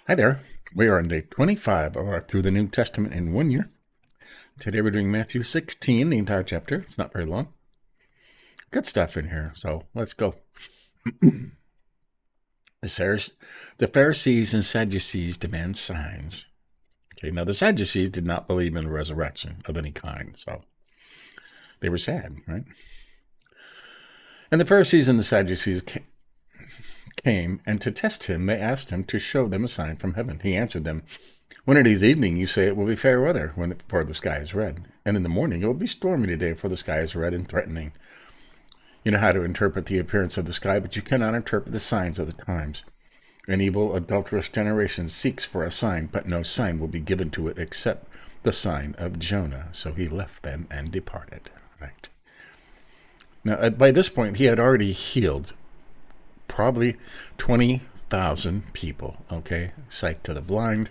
Hi there. We are on day 25 of our Through the New Testament in 1 year. Today we're doing Matthew 16, the entire chapter. It's not very long. Good stuff in here, so let's go. The Pharisees and Sadducees demand signs. Okay, now the Sadducees did not believe in the resurrection of any kind, so they were sad, right? And the Pharisees and the Sadducees came, and to test him, they asked him to show them a sign from heaven. He answered them, "When it is evening, you say it will be fair weather, for the sky is red. And in the morning, it will be stormy today, for the sky is red and threatening. You know how to interpret the appearance of the sky, but you cannot interpret the signs of the times. An evil, adulterous generation seeks for a sign, but no sign will be given to it except the sign of Jonah." So he left them and departed. Right. Now, by this point, he had already healed probably 20,000 people, okay? Sight to the blind,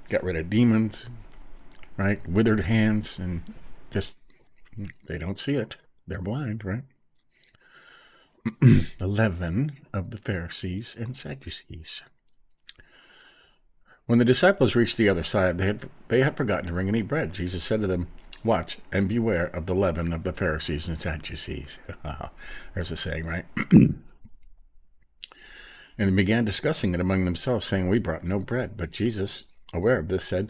got rid of demons, right? Withered hands, and just, they don't see it. They're blind, right? 11 of the Pharisees and Sadducees. When the disciples reached the other side, they had forgotten to bring any bread. Jesus said to them, "Watch and beware of the leaven of the Pharisees and Sadducees." There's a saying, right? And they began discussing it among themselves, saying, "We brought no bread." But Jesus, aware of this, said,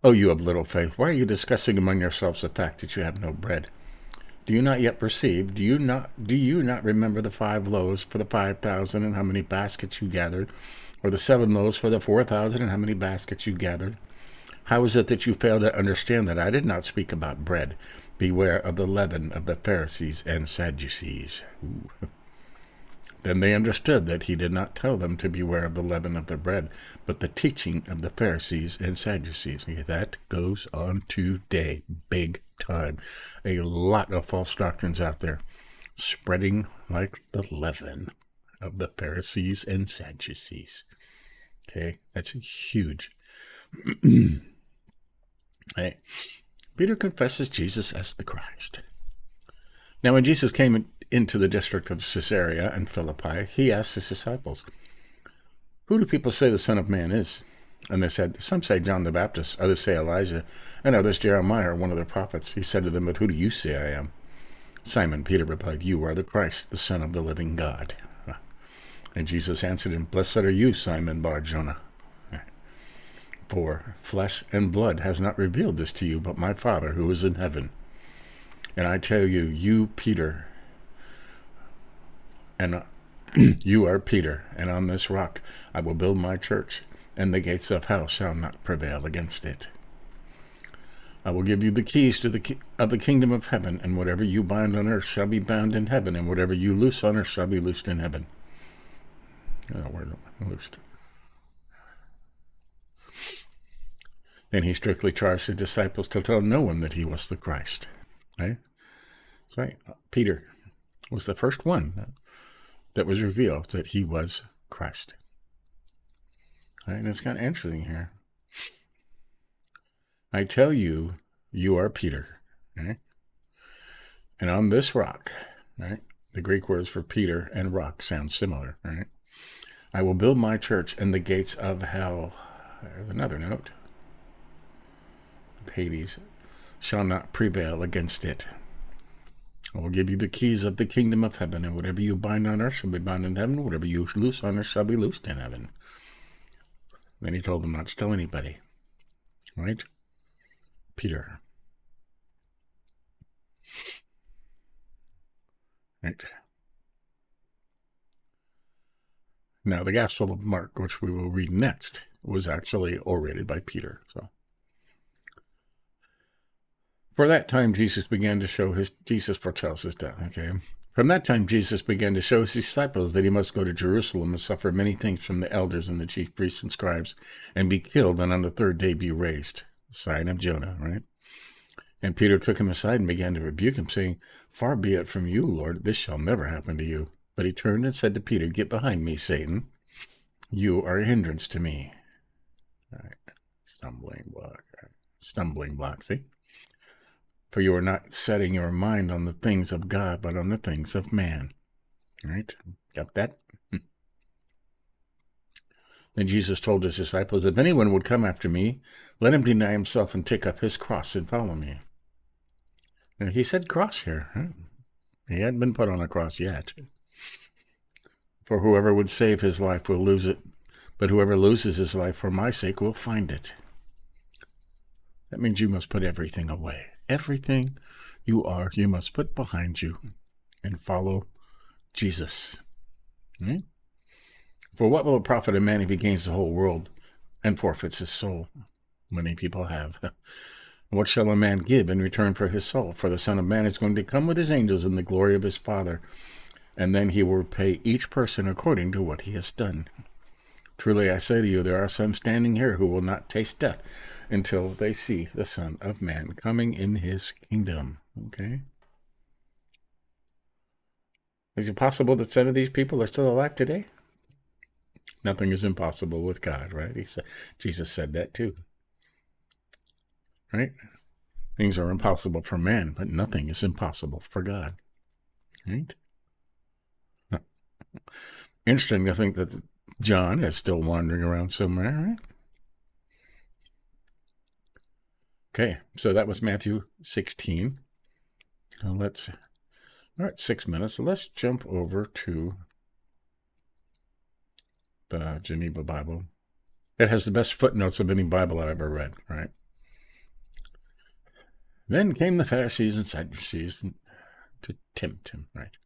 "Oh, you of little faith, why are you discussing among yourselves the fact that you have no bread? Do you not yet perceive? Do you not remember the 5 loaves for the 5,000 and how many baskets you gathered? Or the 7 loaves for the 4,000 and how many baskets you gathered? How is it that you fail to understand that I did not speak about bread? Beware of the leaven of the Pharisees and Sadducees." Ooh. Then they understood that he did not tell them to beware of the leaven of the bread, but the teaching of the Pharisees and Sadducees. That goes on today, big time. A lot of false doctrines out there, spreading like the leaven of the Pharisees and Sadducees. Okay, that's huge. Hey, Peter confesses Jesus as the Christ. Now, when Jesus came into the district of Caesarea and Philippi, he asked his disciples, "Who do people say the Son of Man is?" And they said, "Some say John the Baptist, others say Elijah, and others Jeremiah or one of the prophets." He said to them, "But who do you say I am?" Simon Peter replied, "You are the Christ, the Son of the living God." And Jesus answered him, "Blessed are you, Simon Bar-Jonah, for flesh and blood has not revealed this to you, but my Father who is in heaven. And I tell you, you Peter, and you are Peter, and on this rock I will build my church, and the gates of hell shall not prevail against it. I will give you the keys to the kingdom of heaven, and whatever you bind on earth shall be bound in heaven, and whatever you loose on earth shall be loosed in heaven." Word loosed. Then he strictly charged the disciples to tell no one that he was the Christ. Right? That's right. Peter was the first one that was revealed that he was Christ. Right? And it's kind of interesting here. I tell you, you are Peter. Right? And on this rock, right? The Greek words for Peter and rock sound similar. Right? I will build my church, and the gates of hell, there's another note, Hades, shall not prevail against it. I will give you the keys of the kingdom of heaven, and whatever you bind on earth shall be bound in heaven, whatever you loose on earth shall be loosed in heaven. Then he told them not to tell anybody. Right? Peter. Right? Now, the Gospel of Mark, which we will read next, was actually orated by Peter. So, for that time, Jesus foretells his death. Okay. From that time, Jesus began to show his disciples that he must go to Jerusalem and suffer many things from the elders and the chief priests and scribes, and be killed, and on the 3rd day be raised. Sign of Jonah, right? And Peter took him aside and began to rebuke him, saying, "Far be it from you, Lord, this shall never happen to you." But he turned and said to Peter, "Get behind me, Satan. You are a hindrance to me." All right. Stumbling block, see? For you are not setting your mind on the things of God, but on the things of man. All right? Got that? And Jesus told his disciples, if anyone would come after me, let him deny himself and take up his cross and follow me. And he said cross here. Huh? He hadn't been put on a cross yet. For whoever would save his life will lose it, but whoever loses his life for my sake will find it. That means you must put everything away. Everything you are, you must put behind you and follow Jesus. Hmm? For what will it profit a man if he gains the whole world and forfeits his soul? Many people have. What shall a man give in return for his soul? For the Son of Man is going to come with his angels in the glory of his Father, and then he will pay each person according to what he has done. Truly I say to you, there are some standing here who will not taste death until they see the Son of Man coming in his kingdom. Okay? Is it possible that some of these people are still alive today? Nothing is impossible with God, right? Jesus said that too. Right? Things are impossible for man, but nothing is impossible for God. Right? Interesting to think that John is still wandering around somewhere, right? Okay, so that was Matthew 16. We're at 6 minutes. So let's jump over to the Geneva Bible. It has the best footnotes of any Bible I've ever read, right? Then came the Pharisees and Sadducees to tempt him, right?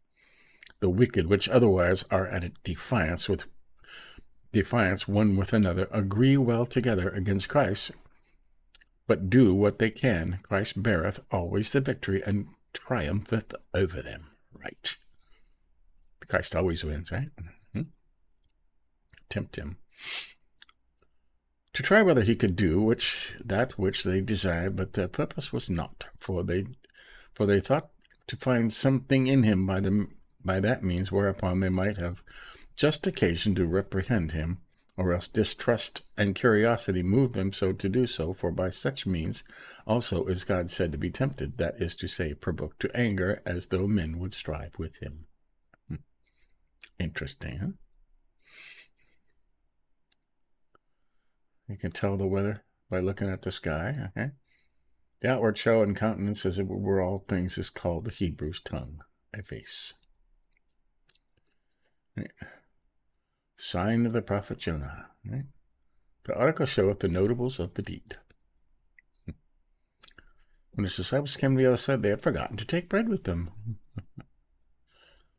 The wicked, which otherwise are at defiance one with another, agree well together against Christ, but do what they can. Christ beareth always the victory and triumpheth over them, right? Christ always wins, right? Tempt him to try whether he could do that which they desired, but their purpose was not, for they thought to find something in him by that means, whereupon they might have just occasion to reprehend him, or else distrust and curiosity moved them so to do so, for by such means also is God said to be tempted, that is to say, provoked to anger, as though men would strive with him. Interesting, huh? You can tell the weather by looking at the sky, okay? The outward show and countenance, as it were all things, is called the Hebrew's tongue, a face. Right. Sign of the prophet Jonah. Right? The article showeth the notables of the deed. When his disciples came to the other side, they had forgotten to take bread with them.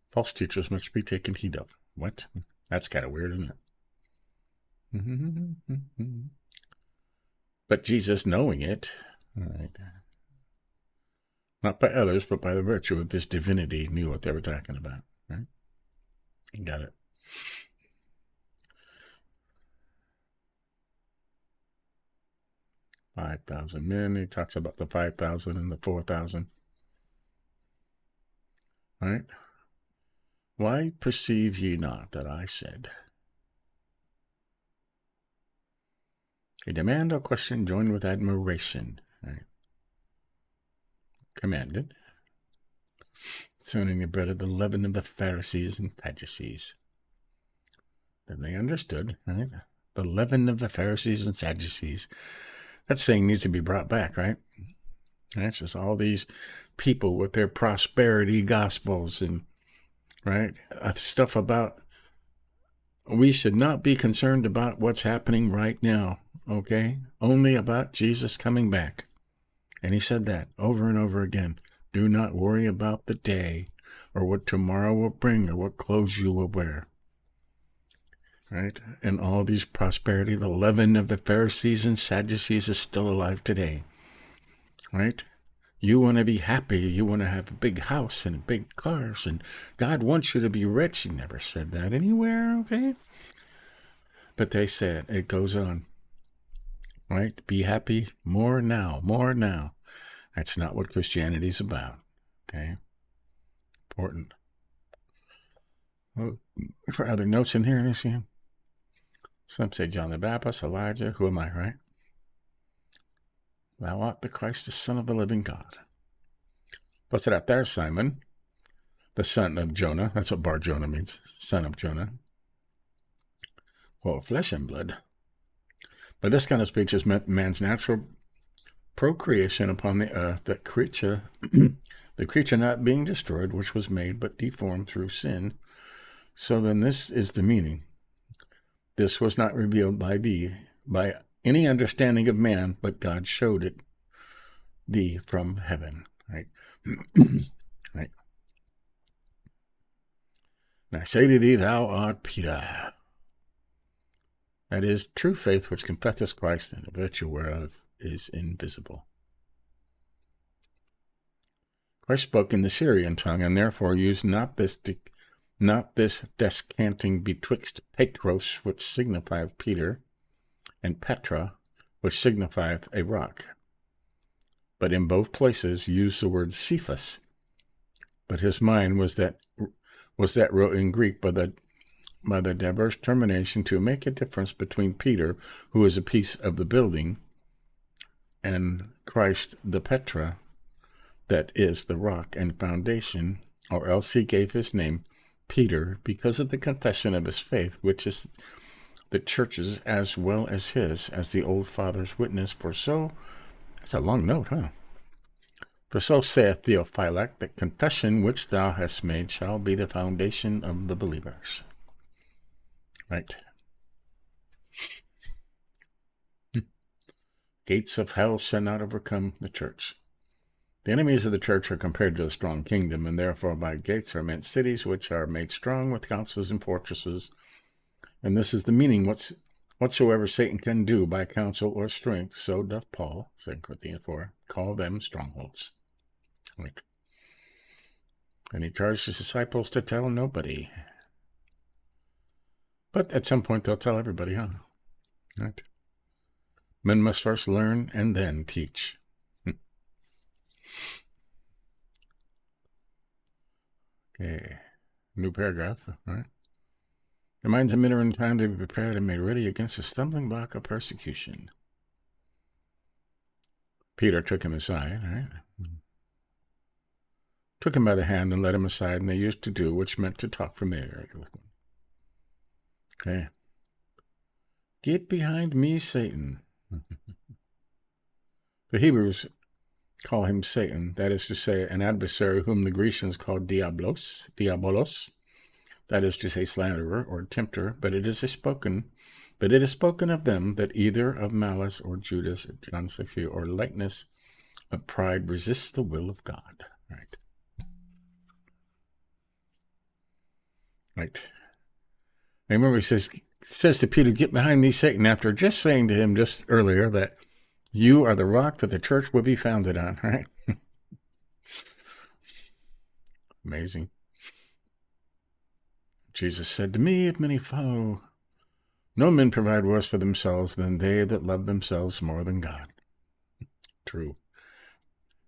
False teachers must be taken heed of. What? That's kind of weird, isn't it? But Jesus, knowing it, right, not by others, but by the virtue of his divinity, knew what they were talking about. Right? You got it. $5,000 men. He talks about the 5,000 and the 4,000. Right? Why perceive ye not that I said? A demand or question joined with admiration. Right? Commanded. Concerning the bread of the leaven of the Pharisees and Sadducees. Then they understood, right? The leaven of the Pharisees and Sadducees. That saying needs to be brought back, right? That's just all these people with their prosperity gospels and, right, stuff about we should not be concerned about what's happening right now, okay? Only about Jesus coming back. And he said that over and over again. Do not worry about the day or what tomorrow will bring or what clothes you will wear. Right? And all these prosperity, the leaven of the Pharisees and Sadducees is still alive today. Right? You want to be happy. You want to have a big house and big cars. And God wants you to be rich. He never said that anywhere, okay? But they said, it goes on. Right? Be happy more now, more now. That's not what Christianity is about, okay? Important. Well, for other notes in here, let me see. Some say John the Baptist, Elijah. Who am I, right? Thou art the Christ, the Son of the living God. What's it out there, Simon? The son of Jonah. That's what Bar Jonah means. Son of Jonah. well, flesh and blood. By this kind of speech is meant man's natural procreation upon the earth, that creature, the creature not being destroyed, which was made but deformed through sin. So then this is the meaning. This was not revealed by any understanding of man, but God showed it thee from heaven. Right? Right. And I say to thee, thou art Peter. That is true faith which confesseth Christ, and the virtue whereof is invisible. Christ spoke in the Syrian tongue, and therefore used not this descanting betwixt Petros, which signifieth Peter, and Petra, which signifieth a rock, but in both places used the word Cephas. But his mind was that wrote in Greek by the diverse termination to make a difference between Peter, who is a piece of the building, and Christ, the Petra, that is the rock and foundation, or else he gave his name Peter because of the confession of his faith, which is the church's as well as his, as the old fathers witness. For so, that's a long note, huh? For so saith Theophylact, that confession which thou hast made shall be the foundation of the believers. Right. Gates of hell shall not overcome the church. The enemies of the church are compared to a strong kingdom, and therefore by gates are meant cities which are made strong with counsels and fortresses. And this is the meaning, whatsoever Satan can do by counsel or strength, so doth Paul, 2 Corinthians 4, call them strongholds. Right. And he charged his disciples to tell nobody. But at some point they'll tell everybody, huh? Right. Men must first learn and then teach. Okay. New paragraph, all right. The minds of men are in time to be prepared and made ready against the stumbling block of persecution. Peter took him aside, right? Took him by the hand and led him aside, and they used to do, which meant to talk familiarly with him. Okay. Get behind me, Satan. The Hebrews call him Satan, that is to say, an adversary whom the Grecians called diabolos, that is to say, slanderer or tempter, but it is spoken of them that either of malice or Judas, John 6, or lightness of pride resists the will of God. Right. Right. I remember he says to Peter, get behind thee, Satan, after just saying to him just earlier that you are the rock that the church will be founded on, right? Amazing. Jesus said to me, if many follow, no men provide worse for themselves than they that love themselves more than God. True.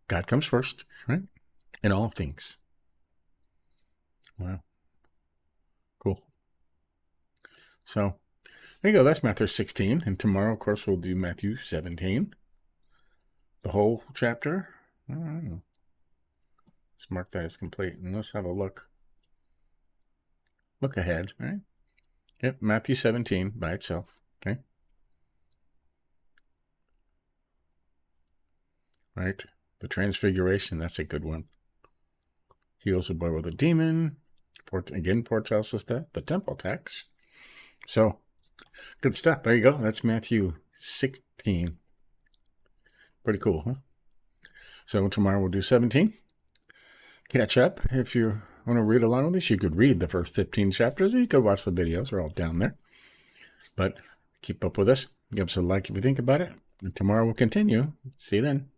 God comes first, right? In all things. Wow. Cool. So, there you go. That's Matthew 16. And tomorrow, of course, we'll do Matthew 17. The whole chapter. I don't know. Let's mark that as complete. And let's have a look. Look ahead, right? Yep, Matthew 17 by itself. Okay. Right. The Transfiguration. That's a good one. Heals a boy with a demon. Again, foretells us that. The temple tax. So, good stuff. There you go. That's Matthew 16. Pretty cool, huh? So tomorrow we'll do 17. Catch up. If you want to read along with this, you could read the first 15 chapters, or you could watch the videos. They're all down there. But keep up with us. Give us a like if you think about it. And tomorrow we'll continue. See you then.